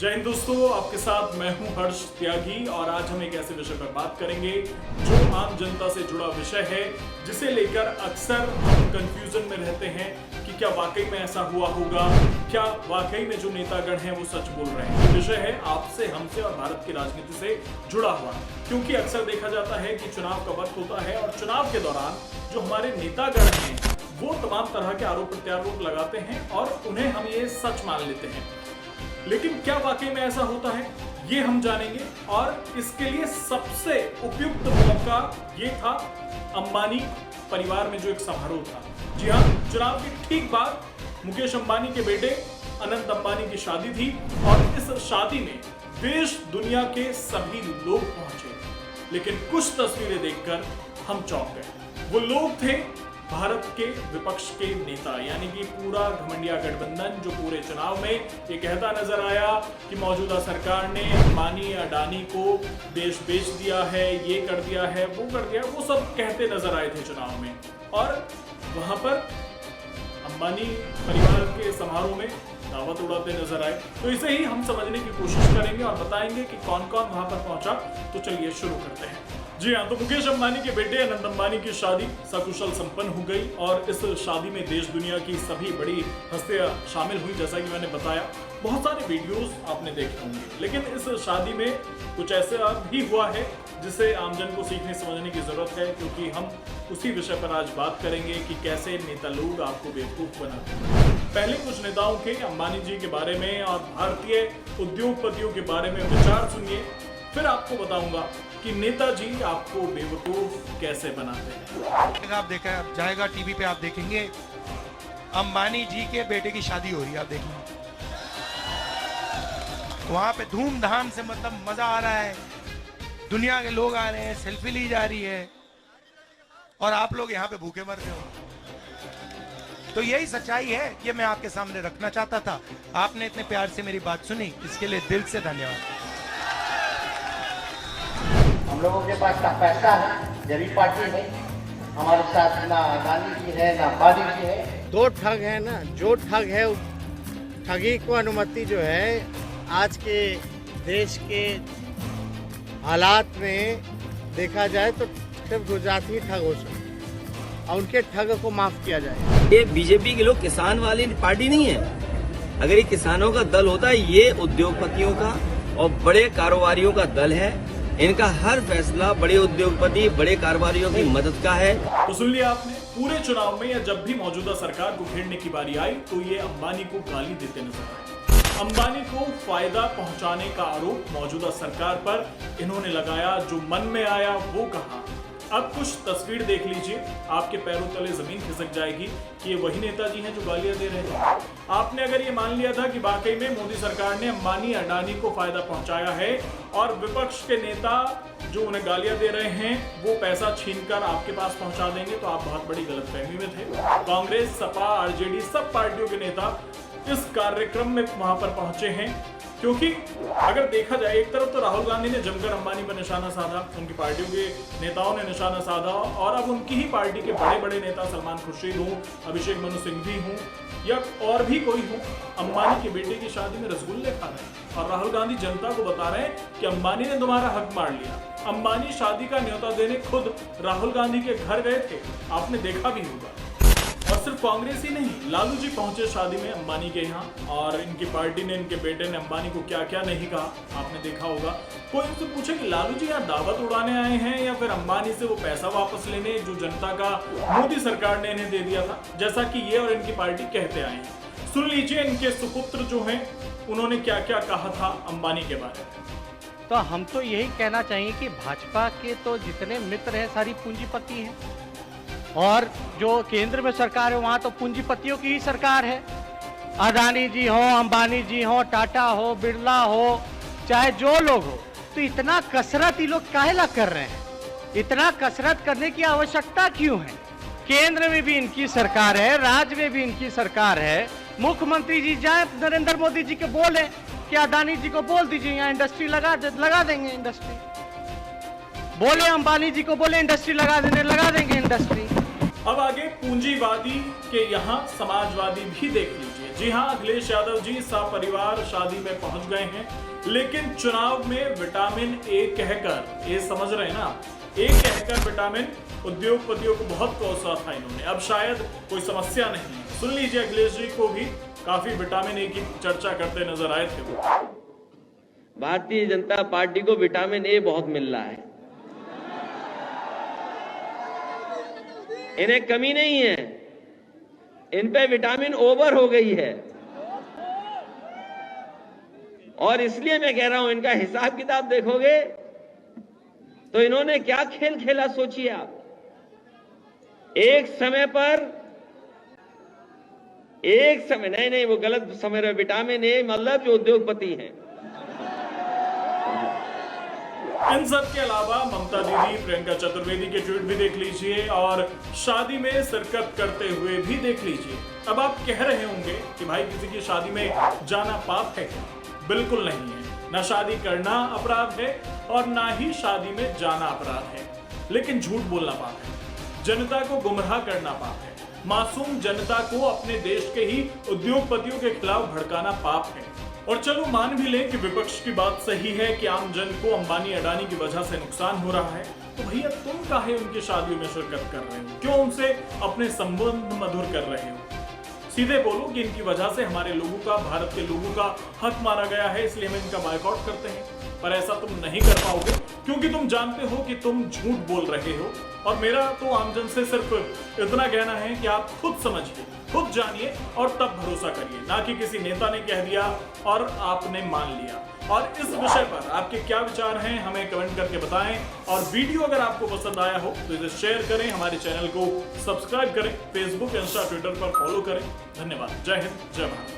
जय हिंद दोस्तों, आपके साथ मैं हूं हर्ष त्यागी और आज हम एक ऐसे विषय पर बात करेंगे जो आम जनता से जुड़ा विषय है, जिसे लेकर अक्सर हम कंफ्यूजन में रहते हैं कि क्या वाकई में ऐसा हुआ होगा, क्या वाकई में जो नेतागण हैं वो सच बोल रहे हैं। ये विषय है आपसे, हमसे और भारत की राजनीति से जुड़ा हुआ, क्योंकि अक्सर देखा जाता है कि चुनाव का वक्त होता है और चुनाव के दौरान जो हमारे नेतागण हैं वो तमाम तरह के आरोप प्रत्यारोप लगाते हैं और उन्हें हम ये सच मान लेते हैं। लेकिन क्या वाकई में ऐसा होता है, ये हम जानेंगे और इसके लिए सबसे उपयुक्त मौका ये था अंबानी परिवार में जो एक समारोह था। जी हाँ, चुनाव के ठीक बाद मुकेश अंबानी के बेटे अनंत अंबानी की शादी थी और इस शादी में देश दुनिया के सभी लोग पहुंचे। लेकिन कुछ तस्वीरें देखकर हम चौंक गए। वो लोग थे भारत के विपक्ष के नेता, यानी कि पूरा घमंडिया गठबंधन जो पूरे चुनाव में ये कहता नजर आया कि मौजूदा सरकार ने अंबानी अडानी को देश बेच दिया है, ये कर दिया है, वो कर दिया, वो सब कहते नजर आए थे चुनाव में। और वहां पर अंबानी परिवार के समारोह में दावत उड़ाते नजर आए। तो इसे ही हम समझने की कोशिश करेंगे और बताएंगे कि कौन कौन वहां पर पहुंचा। तो चलिए शुरू करते हैं। जी हाँ, तो मुकेश अंबानी के बेटे अनंत अंबानी की शादी सकुशल संपन्न हो गई और इस शादी में देश दुनिया की सभी बड़ी हस्तियां शामिल हुई। जैसा कि मैंने बताया, बहुत सारे वीडियोस आपने देखे होंगे, लेकिन इस शादी में कुछ ऐसा भी हुआ है जिसे आमजन को सीखने समझने की जरूरत है, क्योंकि हम उसी विषय पर आज बात करेंगे कि कैसे नेता लोग आपको बेवकूफ बनाते हैं। पहले कुछ नेताओं के, अंबानी जी के बारे में और भारतीय उद्योगपतियों के बारे में विचार सुनिए, फिर आपको बताऊंगा कि नेताजी आपको बेवकूफ कैसे बनाते हैं। आप देखा जाएगा टीवी पे, आप देखेंगे अंबानी जी के बेटे की शादी हो रही है, आप देखेंगे वहां पे धूमधाम से, मतलब मजा आ रहा है, दुनिया के लोग आ रहे हैं, सेल्फी ली जा रही है और आप लोग यहाँ पे भूखे मर रहे हो। तो यही सच्चाई है, ये मैं आपके सामने रखना चाहता था। आपने इतने प्यार से मेरी बात सुनी, इसके लिए दिल से धन्यवाद। हम लोगों के पास ना पैसा है, गरीब पार्टी है, हमारे साथ ना अडानी जी है ना अंबानी जी है। दो ठग है ना, जो ठग है ठगी को अनुमति जो है आज के देश के हालात में देखा जाए तो सिर्फ गुजरात ही ठग हो सकता और उनके ठग को माफ किया जाए। ये बीजेपी के लोग किसान वाली पार्टी नहीं है। अगर ये किसानों का दल होता, ये उद्योगपतियों का और बड़े कारोबारियों का दल है। इनका हर फैसला बड़े उद्योगपति, बड़े कारोबारियों की मदद का है। तो सुन लिया आपने, पूरे चुनाव में या जब भी मौजूदा सरकार को घेरने की बारी आई तो ये अंबानी को गाली देते नजर आए। अंबानी को फायदा पहुंचाने का आरोप मौजूदा सरकार पर इन्होंने लगाया, जो मन में आया वो कहा। अब कुछ तस्वीर देख लीजिए, आपके पैरों तले जमीन खिसक जाएगी कि ये वही नेताजी हैं जो गालियां दे रहे हैं। आपने अगर ये मान लिया था कि वाकई में मोदी सरकार ने अंबानी अडानी को फायदा पहुंचाया है और विपक्ष के नेता जो उन्हें गालियां दे रहे हैं वो पैसा छीनकर आपके पास पहुंचा देंगे, तो आप बहुत बड़ी गलतफहमी में थे। कांग्रेस, सपा, आरजेडी सब पार्टियों के नेता इस कार्यक्रम में वहां पर पहुंचे हैं, क्योंकि अगर देखा जाए, एक तरफ तो राहुल गांधी ने जमकर अंबानी पर निशाना साधा, उनकी पार्टियों के नेताओं ने निशाना साधा और अब उनकी ही पार्टी के बड़े बड़े नेता सलमान खुर्शीद हों, अभिषेक मनु सिंघवी हों या और भी कोई हो, अंबानी के बेटे की शादी में रसगुल्ले खा रहे हैं और राहुल गांधी जनता को बता रहे हैं कि अंबानी ने तुम्हारा हक मार लिया। अंबानी शादी का न्योता देने खुद राहुल गांधी के घर गए थे, आपने देखा भी होगा। और सिर्फ कांग्रेस ही नहीं, लालू जी पहुंचे शादी में अंबानी के यहाँ और इनकी पार्टी ने, इनके बेटे ने अंबानी को क्या क्या नहीं कहा, आपने देखा होगा। कोई उनसे पूछे कि लालू जी यहाँ दावत उड़ाने आए हैं या फिर अंबानी से वो पैसा वापस लेने जो जनता का मोदी सरकार ने इन्हें दे दिया था, जैसा कि ये और इनकी पार्टी कहते आए हैं। सुन लीजिए इनके सुपुत्र जो हैं उन्होंने क्या क्या कहा था अंबानी के बारे में। तो हम तो यही कहना चाहिए कि भाजपा के तो जितने मित्र हैं सारी पूंजीपति हैं और जो केंद्र में सरकार है वहाँ तो पूंजीपतियों की ही सरकार है। अडानी जी हो, अंबानी जी हो, टाटा हो, बिरला हो, चाहे जो लोग हो, तो इतना कसरत ये लोग काहेला कर रहे हैं? इतना कसरत करने की आवश्यकता क्यों है? केंद्र में भी इनकी सरकार है, राज्य में भी इनकी सरकार है। मुख्यमंत्री जी जाए नरेंद्र मोदी जी के बोले कि अडानी जी को बोल दीजिए यहाँ इंडस्ट्री लगा देंगे इंडस्ट्री। बोले अंबानी जी को बोले इंडस्ट्री लगा देंगे इंडस्ट्री। अब आगे पूंजीवादी के यहाँ समाजवादी भी देख लीजिए। जी हां, अखिलेश यादव जी सपरिवार शादी में पहुंच गए हैं, लेकिन चुनाव में विटामिन ए कहकर, ये समझ रहे हैं ना, ए कहकर विटामिन उद्योगपतियों को बहुत कोसा था इन्होंने। अब शायद कोई समस्या नहीं है। सुन लीजिए, अखिलेश जी को भी काफी विटामिन ए की चर्चा करते नजर आए थे वो। भारतीय जनता पार्टी को विटामिन ए बहुत मिल रहा है, इन्हें कमी नहीं है, इन पे विटामिन ओवर हो गई है। और इसलिए मैं कह रहा हूं, इनका हिसाब किताब देखोगे तो इन्होंने क्या खेल खेला सोचिए आप। एक समय नहीं, वो गलत समझ रहे। विटामिन ए मतलब जो उद्योगपति हैं। इन सब के अलावा ममता दीदी, प्रियंका चतुर्वेदी के ट्वीट भी देख लीजिए और शादी में शिरकत करते हुए भी देख लीजिए। अब आप कह रहे होंगे कि भाई किसी की शादी में जाना पाप है क्या? बिल्कुल नहीं है। ना शादी करना अपराध है और ना ही शादी में जाना अपराध है, लेकिन झूठ बोलना पाप है, जनता को गुमराह करना पाप है, मासूम जनता को अपने देश के ही उद्योगपतियों के खिलाफ भड़काना पाप है। और चलो मान भी लें कि विपक्ष की बात सही है कि आम जन को अंबानी अडानी की वजह से नुकसान हो रहा है, तो भैया तुम काहे उनकी शादियों में शिरकत कर रहे हो? क्यों उनसे अपने संबंध मधुर कर रहे हो? सीधे बोलो कि इनकी वजह से हमारे लोगों का, भारत के लोगों का हक मारा गया है, इसलिए हम इनका बायकॉट करते हैं। पर ऐसा तुम नहीं कर पाओगे, क्योंकि तुम जानते हो कि तुम झूठ बोल रहे हो। और मेरा तो आमजन से सिर्फ इतना कहना है कि आप खुद समझिए, खुद जानिए और तब भरोसा करिए, ना कि किसी नेता ने कह दिया और आपने मान लिया। और इस विषय पर आपके क्या विचार हैं, हमें कमेंट करके बताएं। और वीडियो अगर आपको पसंद आया हो तो इसे शेयर करें, हमारे चैनल को सब्सक्राइब करें, फेसबुक, इंस्टा, ट्विटर पर फॉलो करें। धन्यवाद। जय हिंद, जय भारत।